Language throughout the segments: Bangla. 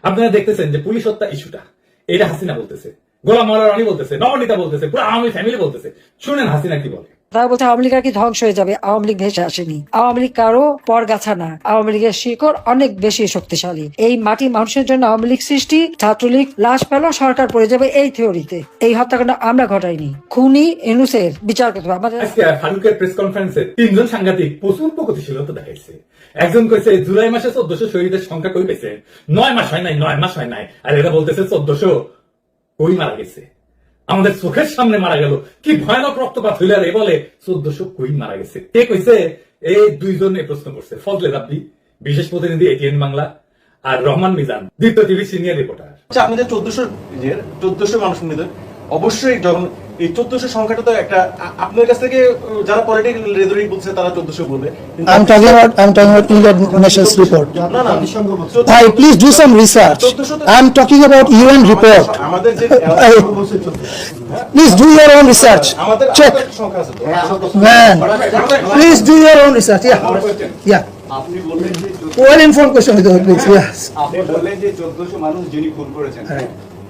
আপনারা দেখতেছেন যে পুলিশ হত্যা ইস্যুটা, এটা হাসিনা বলতেছে, গোলাম মাওলা রনি বলতেছে, নবনীতা বলতেছে, পুরো আওয়ামী ফ্যামিলি বলতেছে। শুনেন হাসিনা কি বলে। তারা বলছে আওয়ামী লীগ আর কি ধ্বংস হয়ে যাবে, আওয়ামী লীগ ভেসে আসেনি। আওয়ামী লীগ কারো পরগাছা না, আওয়ামী লীগের শিকড় অনেক বেশি শক্তিশালী। এই মাটি মানুষের জন্য আওয়ামী লীগ সৃষ্টি, ছাত্রলীগ লাশ পেল, সরকার পড়ে যাবে, এই থিওরিতে। এই হত্যাকাণ্ড আমরা ঘটাইনি, খুনি এনুসের বিচার করতে হবে আমাদের। আজকে ফারুকের প্রেস কনফারেন্সে তিনজন সাংঘাতিক প্রচুর প্রগতিশীলতা দেখাইছে। একজন কইছে জুলাই মাসে 1400 শহীদের সংখ্যা কই পেয়েছে, 9 মাস হয় নাই, 9 মাস হয় নাই। আর এরা বলতেছে 1400 কই মারা গেছে, আমাদের চোখের সামনে মারা গেল, কি ভয়ানক রক্তপাত হইল। আর এ বলে 1400 কই মারা গেছে। কে কইছে? এই দুইজন প্রশ্ন করছে, ফজলে রাব্বি বিশেষ প্রতিনিধি এটিএন বাংলা, আর রহমান মিজান দ্বিতীয় টিভি সিনিয়র রিপোর্টার। আমাদের 1400 মানুষ নিদের অবশ্যই যখন এই 1400 সংখ্যাটা তো একটা আপনার কাছ থেকে যারা পলিটিক্যাল রেজরিক বলছে তারা 1400 বলবে। I'm talking about United Nations report. না না Please do some research. I'm talking about UN report. আমাদের যে Please do your own research. Check. সংখ্যা আছে Man, please do your own research. Yeah. আপনি বললেন যে Well informed question with you, please. Yes. আপনি বললেন যে 1400 মানুষ যিনি খুন করেছেন,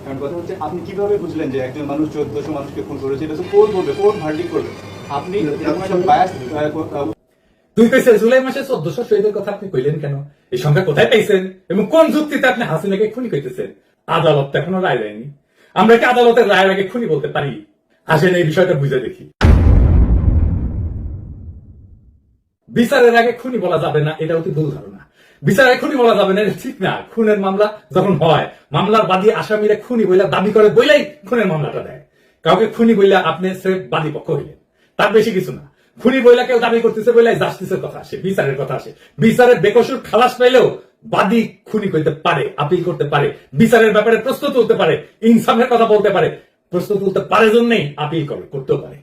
কারণ কথা হচ্ছে আপনি কিভাবে বুঝলেন যে একজন মানুষ 1400 মানুষকে খুন করেছে? এটা তো কোর্ট বলবে, কোর্ট ভার্ডিক্ট করবে। আপনি এরকম একটা বায়াস তুই কইছে জুলাই মাসে 1400 শহীদের কথা আপনি কইলেন কেন? এই সংখ্যা কোথায় পাইছেন এবং কোন যুক্তিতে আপনি হাসিনাকে খুনি কইতেছেন? আদালত এখনো রায় দেয়নি। আমরা কি আদালতের রায়ের আগে খুনি বলতে পারি? আসেন এই বিষয়টা বুঝে দেখি। বিচারের আগে খুনি বলা যাবে না, এটা অতি ভুল ধারণা। বিচারে খুনি বলা যাবে না, এটা ঠিক না। খুনের মামলা যখন হয়, মামলার বাদী আসামিরা খুনি বইলা দাবি করে বইলাই খুনের মামলাটা দেয়। কাউকে খুনি বইলা আপনি সির্ফ বাদী পক্ষ হইলেন, তার বেশি কিছু না। খুনি বইলা কেউ দাবি করতেছে বইলাই জাস্টিসের কথা আসে, বিচারের কথা আসে। বিচারের বেকসুর খালাস পাইলেও বাদী খুনি কইতে পারে, আপিল করতে পারে, বিচারের ব্যাপারে প্রশ্ন তুলতে পারে, ইনসাফের কথা বলতে পারে। প্রশ্ন তুলতে পারে জন্যই আপিল করতেও পারে।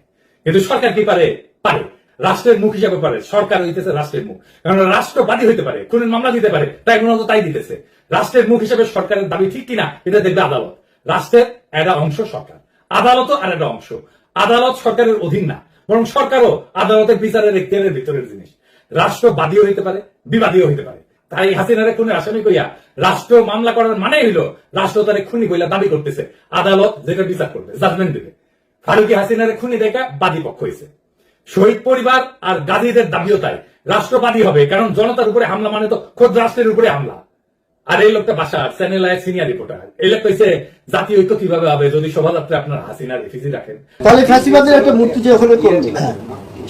কিন্তু সরকার কি পারে? পারে। রাষ্ট্রের মুখ হিসাবে পারে। সরকার হইতেছে রাষ্ট্রের মুখ, কারণ রাষ্ট্রবাদী হইতে পারে, খুনের মামলা দিতে পারে, তাই মূলত তাই দিতেছে। রাষ্ট্রের মুখ হিসাবে সরকারের দাবি ঠিক কিনা এটা দেখবে আদালত। রাষ্ট্রের একটা অংশ সরকার, আদালতও আর একটা অংশ। আদালত সরকারের অধীন না, বরং সরকারও আদালতের বিচারের এখতিয়ারের ভিতরের জিনিস। রাষ্ট্রবাদীও হইতে পারে, বিবাদীও হইতে পারে। তাই হাসিনারে খুনের আসামি কইয়া রাষ্ট্র মামলা করার মানে হইল রাষ্ট্র তারে খুনি কইলা দাবি করতেছে, আদালত যেটা বিচার করবে, জাজমেন্ট দেবে। ফারুকি হাসিনারে খুনি দেখা বাদী পক্ষ হয়েছে। শহীদ পরিবার আর গাজীদের দাবিও তাই, রাষ্ট্রবাদী হবে, কারণ জনতার উপরে হামলা মানে তো খোদ রাষ্ট্রের উপরে হামলা। আর এই লোকটা বাসার চ্যানেল আয় সিনিয়র রিপোর্টার, এই লোক কইছে জাতীয় ঐক্য কিভাবে হবে যদি শোভাযাত্রা আপনার হাসিনা রেফিজি রাখেন। তাহলে ফ্যাসিবাদের একটা মূর্তি যে ওখানে করবে,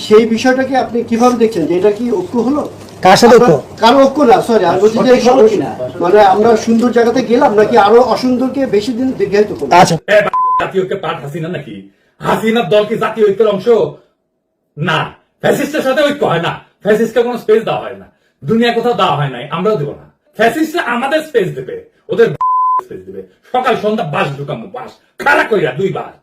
সেই বিষয়টাকে আপনি কিভাবে দেখছেন যে এটা কি ঐক্য হলো? কার সাথে ঐক্য? কারো ঐক্য না, সরি, আমি বলছি যে মানে আমরা সুন্দর জায়গাতে গেলাম নাকি আরো অসুন্দরকে বেশি দিন দীর্ঘায়িত করবো? আচ্ছা, জাতীয় ঐক্যের পার্ট হাসিনা নাকি? হাসিনার দল কি জাতীয় ঐক্যের অংশ? না। ফ্যাসিস্টের সাথে ঐক্য হয় না, ফ্যাসিস্টকে কোনো স্পেস দেওয়া হয় না, দুনিয়া কোথাও দেওয়া হয় নাই, আমরাও দেবো না। ফ্যাসিস্টরা আমাদের স্পেস দেবে, ওদের স্পেস দেবে। সকাল সন্ধ্যা বাস ঢুকামো, বাস খাড়া কইরা 2 বার।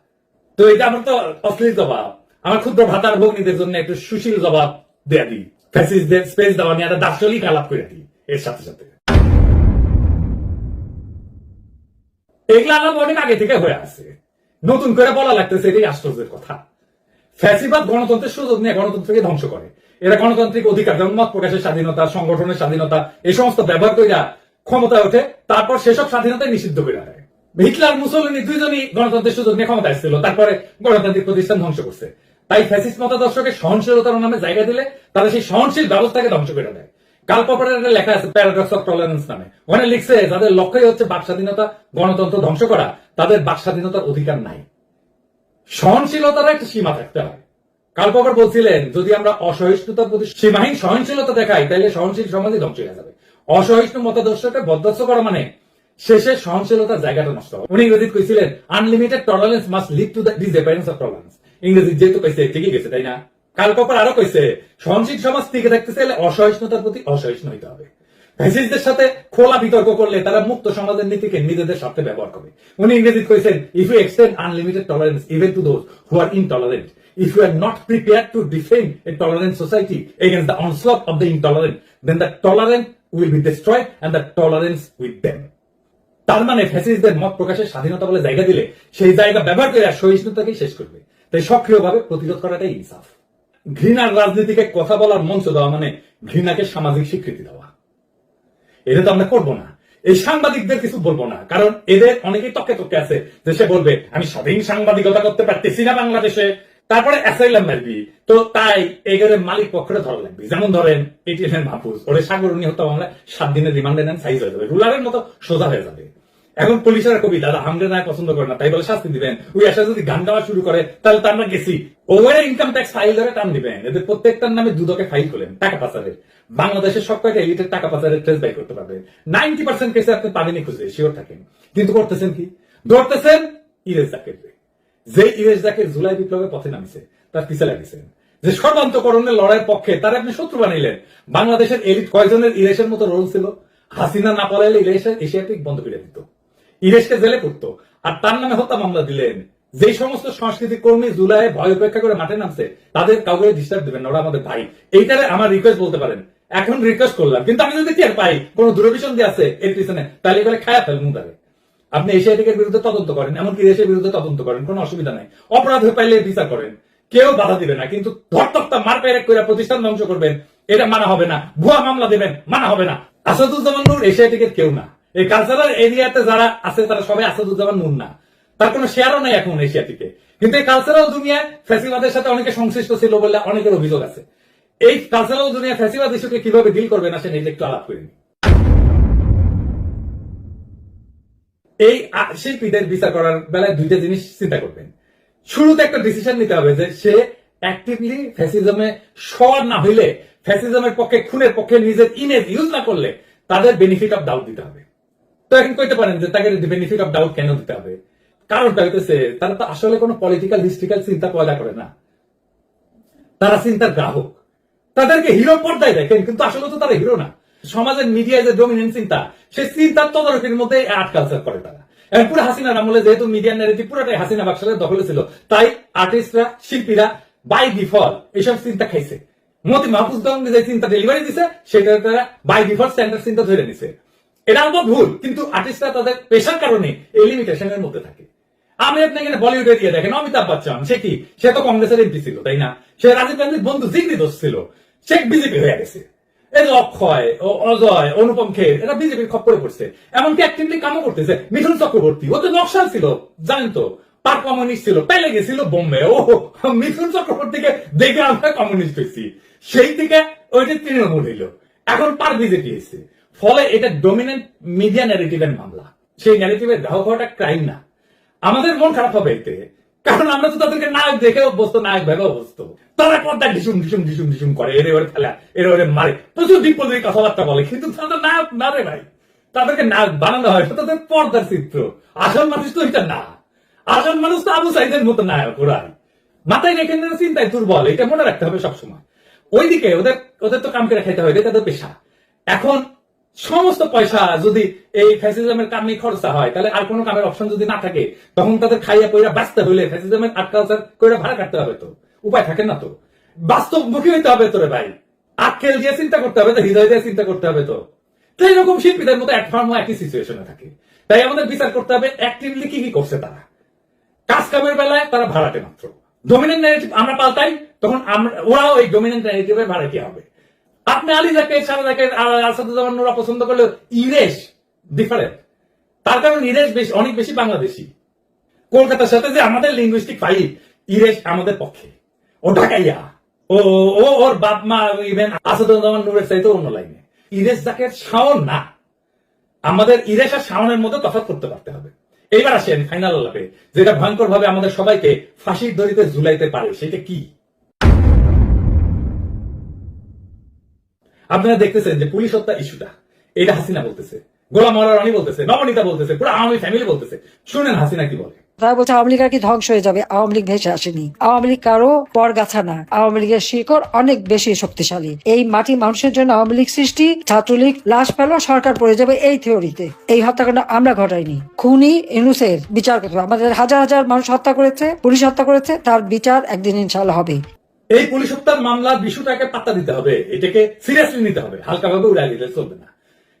তো এটা আমার তো অশ্লীল জবাব। আমার ক্ষুদ্র ভাতার ভগ্নীদের জন্য একটু সুশীল জবাব দেয়া দিই। ফ্যাসিস্টদের স্পেস দেওয়া নিয়ে একটা দার্শনিক আলাপ করে দিই এর সাথে সাথে। এগুলো আলাপ অনেক আগে থেকে হয়ে আছে, নতুন করে বলা লাগতেছে, এটাই আশ্চর্যের কথা। ফ্যাসিবাদ গণতন্ত্রের সুযোগ নিয়ে গণতন্ত্রকে ধ্বংস করে। এরা গণতান্ত্রিক অধিকার, যেমন মত প্রকাশের স্বাধীনতা, সংগঠনের স্বাধীনতা, এই সমস্ত ব্যবহার করে ক্ষমতায় ওঠে, তারপর সেসব স্বাধীনতায় নিষিদ্ধ করে দেয়। হিটলার মুসলিনী দুইজনই গণতন্ত্রের সুযোগ নিয়ে ক্ষমতায় এসেছিল, তারপরে গণতান্ত্রিক প্রতিষ্ঠান ধ্বংস করছে। তাই ফ্যাসিস্ট মতাদর্শকে সহনশীলতার নামে জায়গা দিলে তারা সেই সহনশীল ব্যবস্থাকে ধ্বংস করে দেয়। কার্ল পপারের লেখা আছে প্যারাডক্স অফ টলারেন্স নামে, ওখানে লিখছে যাদের লক্ষ্যই হচ্ছে বাক স্বাধীনতা, গণতন্ত্র ধ্বংস করা, তাদের বাক স্বাধীনতার অধিকার নাই। সহনশীলতার একটা সীমা থাকতে হয়। কার্ল পপার বলছিলেন যদি আমরা অসহিষ্ণুতার প্রতি সীমাহীন সহনশীলতা দেখাই তাহলে সহনশীল সমাজই ধ্বংস হয়ে যাবে। অসহিষ্ণু মতাদর্শকে বরদাস্ত করা মানে শেষে সহনশীলতার জায়গাটা নষ্ট হবে। উনি ইংরেজিতে কইছিলেন unlimited tolerance must lead to the disappearance of tolerance. ইংরেজি যেহেতু কইছে ঠিকই গেছে, তাই না? কার্ল পপার আরো কইছে সহনশীল সমাজ টিকে থাকতে চাইলে অসহিষ্ণুতার প্রতি অসহিষ্ণু হইতে হবে। ফ্যাসিস্টদের সাথে খোলা বিতর্ক করলে তারা মুক্ত সমাজের নীতিকে নিজেদের স্বার্থে ব্যবহার করে। উনি ইংরেজিতে কইছেন if you extend unlimited tolerance even to those who are intolerant, if you are not prepared to defend a tolerant society against the onslaught of the intolerant, then the tolerant will be destroyed and the tolerance with them. তার মানে ফ্যাসিস্টদের মত প্রকাশের স্বাধীনতা বলে জায়গা দিলে সেই জায়গা ব্যবহার করে সহিষ্ণুতাকেই শেষ করবে। তাই সক্রিয়ভাবে প্রতিরোধ করাটাই ইনসাফ। ঘৃণার রাজনীতিকে কথা বলার মঞ্চ দেওয়া মানে ঘৃণাকে সামাজিক স্বীকৃতি দেওয়া। এটা তো আমরা করবো না। এই সাংবাদিকদের কিছু বলবো না, কারণ এদের অনেকেই তকে তকে আছে যে সে বলবে আমি স্বাধীন সাংবাদিকতা করতে পারতেছি না বাংলাদেশে, তারপরে অ্যাসাইলাম মারবি। তো তাই এগুলো মালিক পক্ষে ধরা লাগবে। যেমন ধরেন এটিএন মাহফুজ, ওরে সাগরণী হত্যা মামলা 7 দিনের রিমান্ডে নেন, সাইজ হয়ে যাবে, রুলারের মতো সোজা হয়ে যাবে। এখন পুলিশের কবি দাদা হামরে না পছন্দ করে না, তাই বলে শাস্তি দিবেন। ওই আশা যদি গান গাওয়া শুরু করে তাহলে তার না গেছি ওভারে ইনকাম ট্যাক্স ফাইল ধরে টান দিবেন। এদের প্রত্যেকটার নামে দুদকে ফাইল খোলেন টাকা পাচারের। বাংলাদেশের সব কয়টা এলিটের টাকা পাচারের ট্রেস বাই করতে পারবে। 90% কেসে আপনি পাবেনই খুঁজে, শিওর থাকেন। কিন্তু করতেছেন কি? ধরতেছেন ইরেজ জাকের, যে ইরেজ জাকের জুলাই বিপ্লবের পথে নামিছে, তার পিছে লাগিয়েছেন। যে সর্বান্তকরণের লড়াইয়ের পক্ষে তারা আপনি শত্রু বানাইলেন। বাংলাদেশের এলিট কয়জনের ইরেশের মতো রোল ছিল? হাসিনা না পালাইলে ইরেশের এশিয়াটিক বন্ধ করে দিত, ইরেশকে জেলে করতো, আর তার নামে হত্যা মামলা দিলেন। যে সমস্ত সাংস্কৃতিক কর্মী জুলাই ভয় উপেক্ষা করে মাঠে নামছে তাদের কাউকে ডিস্টার্ব দিবেন না, ওরা আমাদের ভাই। এইটারে আমার রিকোয়েস্ট বলতে পারেন, এখন রিকোয়েস্ট করলাম। কিন্তু আমি যদি টের পাই কোন দূরভিসন্ধি দিয়ে আছে এর পিছনে, তাহলে এবারে খায়া ফেল মুদারে। আপনি এশিয়াটিকের বিরুদ্ধে তদন্ত করেন, এমনকি দেশের বিরুদ্ধে তদন্ত করেন, কোনো অসুবিধা নাই। অপরাধ হয়ে পাইলে বিচার করেন, কেউ বাধা দিবে না। কিন্তু ধরতক্তা মার পেরেক করে প্রতিষ্ঠান ধ্বংস করবেন, এটা মানা হবে না। ভুয়া মামলা দেবেন, মানা হবে না। আসাদুজ্জামান নূর এশিয়াটিকের কেউ না। এই কালচারাল এরিয়াতে যারা আছে তারা সবাই আসাদুজ্জামান নূর না, তার কোনো শেয়ারও নাই এখন এশিয়াটিকে। কিন্তু এই কালচারাল দুনিয়ায় ফ্যাসিবাদের সাথে অনেকে সংশ্লিষ্ট ছিল বলে অনেকের অভিযোগ আছে। এই কালচারাল দুনিয়া ফ্যাসিবাদ ইস্যুকে কিভাবে ডিল করবেন আসেন এই একটু আলাপ করিনি। এই শিল্পীদের বিচার করার বেলায় দুইটা জিনিস চিন্তা করবেন। শুরুতে একটা ডিসিশন নিতে হবে যে সে অ্যাক্টিভলি ফ্যাসিজমে সর না হইলে, ফ্যাসিজমের পক্ষে, খুনের পক্ষে নিজের ইমেজ ইউজ না করলে তাদের বেনিফিট অফ ডাউট দিতে হবে। তো এখন কইতে পারেন যে তাকে বেনিফিট অফ ডাউট কেন দিতে হবে? কারণটা হইতেছে তারা তো আসলে কোনো পলিটিক্যাল হিস্ট্রিক্যাল চিন্তা পয়দা করে না, তারা চিন্তার গ্রাহক। তাদেরকে হিরো পর্দায় দেখেন, কিন্তু আসলে তো তারা হিরো না। সমাজের মিডিয়ায় যে ডমিনেন্ট চিন্তা, সেই চিন্তার তদারকির মধ্যে আর্ট কালচার করে তারা। এখন পুরো হাসিনার আমলে যেহেতু মিডিয়ার ন্যারেটিভ পুরোটাই হাসিনা বাক্সের দখলে ছিল, তাই আর্টিস্টরা, শিল্পীরা বাই ডিফল্ট এইসব চিন্তা খাইছে। মতি মাহফুজ যে চিন্তা ডেলিভারি দিছে সেটা তারা বাই ডিফল্ট স্ট্যান্ডার্ড চিন্তা ধরে নিছে। এটা আমাদের ভুল, কিন্তু আর্টিস্টরা তাদের পেশার কারণে এই লিমিটেশনের মধ্যে থাকে। আমি আপনি এখানে বলিউডে দিয়ে দেখেন অমিতাভ বচ্চন, সে কি? সে তো কংগ্রেসের এমপি ছিল, তাই না? সে রাজীব গান্ধীর বন্ধু জিগরি দোষ ছিল, সে বিজেপি হয়ে গেছে। এই যে অক্ষয়, অজয়, অনুপম খের, এরা বিজেপির খপ্পরে পড়ছে, এমনকি অ্যাক্টিভলি কামও করতেছে। মিঠুন চক্রবর্তী, ও তো নকশাল ছিল, জানেন তো, পার কমিউনিস্ট ছিল, পেলে গেছিল বোম্বে। ও মিঠুন চক্রবর্তীকে দেখে আমরা কমিউনিস্ট হয়েছি, সেই থেকে ওইটা তৃণমূল হইল, এখন পার বিজেপি হয়েছে। ফলে এটা ডমিনেন্ট মিডিয়া ন্যারেটিভের মামলা। সেই ন্যারেটিভের গ্রাহক হওয়াটা ক্রাইম না। আমাদের মন খারাপ হবে এতে, কারণ আমরা তো তাদেরকে নায়ক দেখে অভ্যস্ত, নায়ক ভেবে অভ্যস্ত। তারা পর্দায় ঢিসুম ঢিসুম ঢিসুম ঢিসুম করে, এরে ওরে ফেলা, এরে ওরে মারে, প্রচুর বিপদের কথাবার্তা বলে, কিন্তু তাদের নায়ক না রে ভাই। তাদেরকে নায়ক বানানো হয় তাদের পর্দার চিত্র। আসল মানুষ তো এটা না। আসল মানুষ তো আবু সাইদের মতো নায়ক। ওরাই মাথায় রেখে চিন্তায় দুর্বল, এটা মনে রাখতে হবে সবসময়। ওইদিকে ওদের তো কাম করে খাইতে হয়, এটা তাদের পেশা। এখন সমস্ত পয়সা যদি এই ফ্যাসিজমের কামে খরচা হয়, তাহলে আর কোনো কামের অপশন যদি না থাকে, তখন তাদের খাইয়া পইরা বাঁচতে হইলে ফ্যাসিজমের আর্ট কালচার করে ভাড়া কাটতে হবে। তো উপায় থাকে না, তো বাস্তবমুখী হইতে হবে তোরে ভাই। আক্কেল দিয়ে চিন্তা করতে হবে, তো হৃদয় দিয়ে চিন্তা করতে হবে। তো এইরকম শিল্পীদের মতো একফার্মও একই সিচুয়েশনে থাকে। তাই আমাদের বিচার করতে হবে অ্যাক্টিভলি কি কি করছে তারা। কাজ কামের বেলায় তারা ভাড়াটে মাত্র। ডমিনেন্ট ন্যারেটিভ আমরা পাল্টাই, তখন ওরাও এই ডমিনেন্ট ন্যারেটিভের ভাড়াটি হবে। আপনি আলী জাকের, সারা জাকের, আসাদুজ্জামান নূরা পছন্দ করলে ইরেশ ডিফারেন্ট। তার কারণ ইরেশ অনেক বেশি বাংলাদেশি। কলকাতার সাথে যে আমাদের লিঙ্গুইস্টিক ফাইট, ইরেশ আমাদের পক্ষে। ও ঢাকাইয়া, ওর বাপ মা ইভেন আসাদুজ্জামান নূরের চাইতে অন্য লাইনে। ইরেশ জাকের শাওন না। আমাদের ইরেশ আর শাওনের মধ্যে তফাৎ করতে পারতে হবে। এইবার আসেন ফাইনাল আলাপে, যেটা ভয়ঙ্কর ভাবে আমাদের সবাইকে ফাঁসির দড়িতে ঝুলাইতে পারে, সেটা কি? আপনারা দেখতেছেন যে পুলিশ হত্যা ইস্যুটা, এটা হাসিনা বলতেছে, গোলাম মাওলা রানী বলতেছে, নবনীতা বলতেছে, পুরো আওয়ামী ফ্যামিলি বলতেছে। শুনেন হাসিনা কি বলে। তারা বলছে আওয়ামী লীগ আর কি ধ্বংস হয়ে যাবে, আওয়ামী লীগ ভেসে আসেনি। আওয়ামী লীগ কারো পরগাছা না, আওয়ামী লীগের শিকড় অনেক বেশি শক্তিশালী। এই মাটি মানুষের জন্য আওয়ামী লীগ সৃষ্টি, ছাত্রলীগ লাশ পেল, সরকার পড়ে যাবে, এই থিওরিতে। এই হত্যাকাণ্ড আমরা ঘটাইনি। খুনি ইউনূসের বিচার করতে হবে। আমাদের হাজার হাজার মানুষ হত্যা করেছে, পুলিশ হত্যা করেছে, তার বিচার একদিন ইনশাআল্লাহ হবে। এই পুলিশ হত্যার মামলার বিষয়টাকে পাত্তা দিতে হবে, এটাকে সিরিয়াসলি নিতে হবে, হালকাভাবে উড়াই দিলে চলবে না।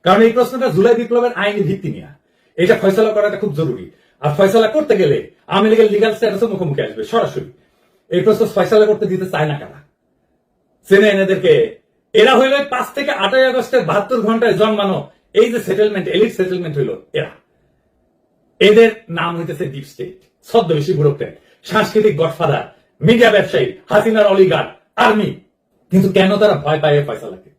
কারণ এই প্রশ্নটা জুলাই বিপ্লবের আইনি ভিত্তি নিয়ে, এটা ফয়সলা করাটা খুব জরুরি। আর ফয়সলা করতে গেলে আওয়ামী লীগের লিগাল স্ট্যাটাসের মুখোমুখি আসবে সরাসরি। এই প্রশ্ন ফয়সলা করতে দিতে চায় না কারা? চেনেন এদেরকে? এরা হইল 5 থেকে 8 আগস্টের 72 ঘন্টায় জন্মানো এই যে সেটেলমেন্ট, এলিট সেটেলমেন্ট হইল এরা, এদের নাম হইতেছে ডিপ স্টেট, ছদ্মবেশী ব্যুরোক্রেট, সাংস্কৃতিক গডফাদার, মিডিয়া ব্যবসায়ী, হাসিনার অলিগার্ড, আর্মি। কিন্তু কেন তারা ভয় পায় এই ফয়সালাকে?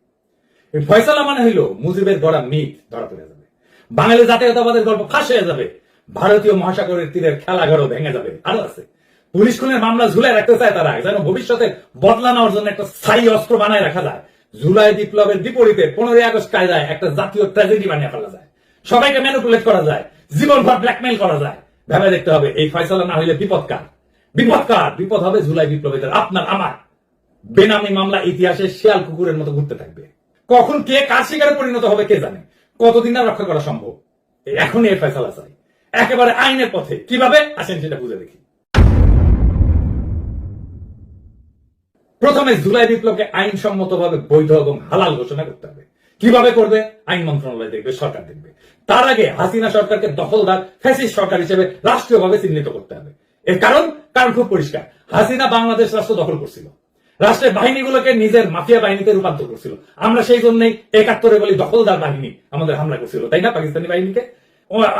এই ফয়সালা মানে হইল মুজিবের গড়া মিথ ধরা পড়ে যাবে, বাঙালি জাতীয়তাবাদের গল্প ফাঁস হয়ে যাবে, ভারতীয় মহাসাগরের তীরের খেলাঘরও ভেঙে যাবে। আরো আছে, পুলিশ খুনের মামলা ঝুলাই রাখতে চায় তারা, যেন ভবিষ্যতে বদলা নেওয়ার জন্য একটা স্থায়ী অস্ত্র বানায় রাখা যায়। জুলাই বিপ্লবের বিপরীতে 15ই আগস্ট কায়দায় একটা জাতীয় ট্র্যাজেডি বানিয়ে ফেলা যায়, সবাইকে ম্যানিপুলেট করা যায়, জীবনভর ব্ল্যাকমেইল করা যায়। ভেবে দেখতে হবে এই ফয়সালা না হইলে বিপদ কার? বিপদ হবে জুলাই বিপ্লবীদের, আপনার আমার। বেনামি মামলা ইতিহাসে শিয়াল কুকুরের মতো ঘুরতে থাকবে। কখন কে কার শিকারে পরিণত হবে কে জানে, কতদিন আর রক্ষা করা সম্ভব? এখনই এই ফয়সালা চাই, একেবারে আইনের পথে। কিভাবে আসেন সেটা বুঝে দেখি। প্রথমে জুলাই বিপ্লবকে আইনসম্মতভাবে বৈধ এবং হালাল ঘোষণা করতে হবে। কিভাবে করবে? আইন মন্ত্রণালয় দেখবে, সরকার দেখবে। তার আগে হাসিনা সরকারকে দখলদার ফ্যাসিস্ট সরকার হিসেবে রাষ্ট্রীয়ভাবে চিহ্নিত করতে হবে। এর কারণ খুব পরিষ্কার, হাসিনা বাংলাদেশ রাষ্ট্র দখল করছিল, রাষ্ট্রের বাহিনীগুলোকে নিজের মাফিয়া বাহিনীতে রূপান্তর করছিল। আমরা সেই জন্যই 71 বলি দখলদার বাহিনী আমাদের হামলা করছিল, তাই না? পাকিস্তানি বাহিনীকে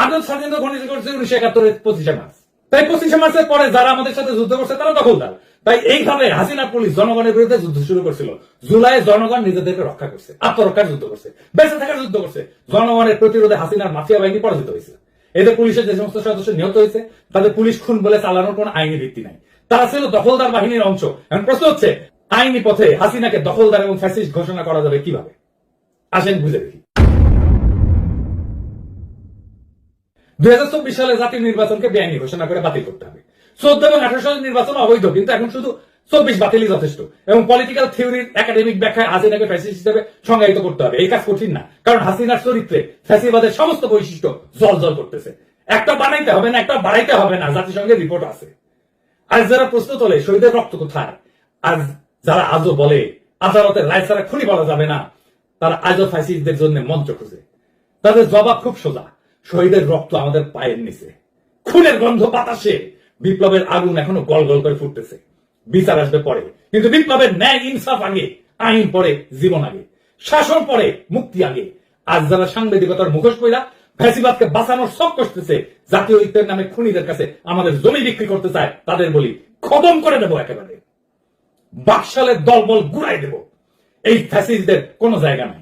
আন্দোলন স্বাধীনতা ঘোষণা করেছে 1971 25 মার্চ। তাই 25 মার্চের পরে যারা আমাদের সাথে যুদ্ধ করছে তারা দখলদার। তাই এইভাবে হাসিনা পুলিশ জনগণের বিরুদ্ধে যুদ্ধ শুরু করছিল। জুলাই জনগণ নিজেদেরকে রক্ষা করছে, আত্মরক্ষার যুদ্ধ করছে, বেঁচে থাকার যুদ্ধ করছে। জনগণের প্রতিরোধে হাসিনার মাফিয়া বাহিনী পরাজিত হয়েছে। এদের পুলিশের যে সমস্ত সদস্য নিহত হয়েছে তাদের পুলিশ খুন বলে চালানোর কোন আইনি ভিত্তি নাই। তারা ছিল দখলদার বাহিনীর অংশ। এখন প্রশ্ন হচ্ছে, আইনি পথে হাসিনাকে দখলদার এবং ফ্যাসিস্ট ঘোষণা করা যাবে কিভাবে? আসেন বুঝে দেখি। 2024 সালে জাতীয় নির্বাচনকে বেআইনি ঘোষণা করে বাতিল করতে হবে। 14 এবং 18 সালের নির্বাচন অবৈধ, কিন্তু এখন শুধু 24 বাতিলই যথেষ্ট। এবং পলিটিক্যাল থিওরির একাডেমিক ব্যাখ্যায় হাসিনাকে ফ্যাসিস্ট হিসেবে সংজ্ঞায়িত করতে হবে। এই কাজ কঠিন না, কারণ হাসিনার চরিত্রে ফ্যাসিবাদের সমস্ত বৈশিষ্ট্য জল করতেছে। একটা বানাইতে হবে না, একটা বাড়াইতে হবে না, জাতিসংঘের রিপোর্ট আছে। আজ যারা প্রশ্ন তোলে শহীদের রক্ত কোথায়, আজ যারা আজও বলে আদালতের রায় ছাড়া খুনি বলা যাবে না, তারা আজও ফ্যাসিস্টদের জন্য মঞ্চ খুঁজে। তাদের জবাব খুব সোজা, শহীদের রক্ত আমাদের পায়ের নিচে, খুনের গন্ধ বাতাসে, বিপ্লবের আগুন এখনো গল গল করে ফুটতেছে। বিচার আসবে পরে, কিন্তু বিপ্লবের ন্যায় ইনসাফ আগে, আইন পরে, জীবন আগে, শাসন পরে, মুক্তি আগে। আজ যারা সাংবাদিকতার মুখোশ পইরা ফ্যাসিবাদকে বাঁচানোর সব করতেছে, জাতীয় ঐক্যের নামে খুনিদের কাছে আমাদের জমি বিক্রি করতে চায়, তাদের বলি খতম করে দেবো একেবারে। বাকশালের দলবল গুড়াই দেব। এই ফ্যাসিস্টদের কোনো জায়গা নাই,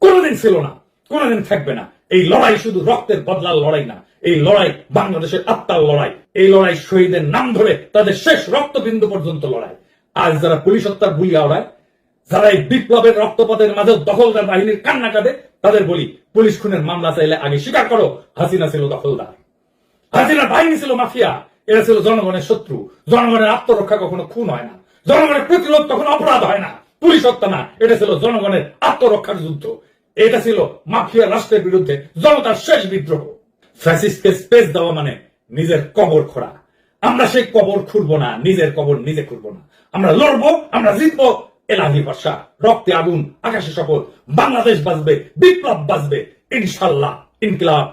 কোনোদিন ছিল না, কোনোদিন থাকবে না। এই লড়াই শুধু রক্তের বদলার লড়াই না, এই লড়াই বাংলাদেশের আত্মার লড়াই। এই লড়াই শহীদের নাম ধরে তাদের শেষ রক্তবিন্দু পর্যন্ত লড়াই। আজ যারা পুলিশ হত্যার বুলিয়া ওড়ায়, যারা এই বিপ্লবের রক্তপাতের মাঝে দখলদার বাহিনীর কান্না কাঁদে, তাদের বলি পুলিশ খুনের মামলা চাইলে আগে স্বীকার করো হাসিনা ছিল দখলদার, হাসিনার বাহিনী ছিল মাফিয়া, এরা ছিল জনগণের শত্রু। জনগণের আত্মরক্ষা কখনো খুন হয় না, জনগণের প্রতিরোধ কখনো অপরাধ হয় না। পুলিশ হত্যা না, এটা ছিল জনগণের আত্মরক্ষার যুদ্ধ। এটা ছিল মাফিয়া রাষ্ট্রের বিরুদ্ধে জনতার শেষ বিদ্রোহ। ফ্যাসিস্টকে স্পেস দেওয়া মানে নিজের কবর খোঁড়া। আমরা সেই কবর খুঁড়বো না, নিজের কবর নিজে খুঁড়বো না। আমরা লড়বো, আমরা জিতবো। এলাহি বর্ষা, রক্তে আগুন, আকাশে শপথ, বাংলাদেশ বাঁচবে, বিপ্লব বাঁচবে, ইনশাল্লাহ। ইনকিলাব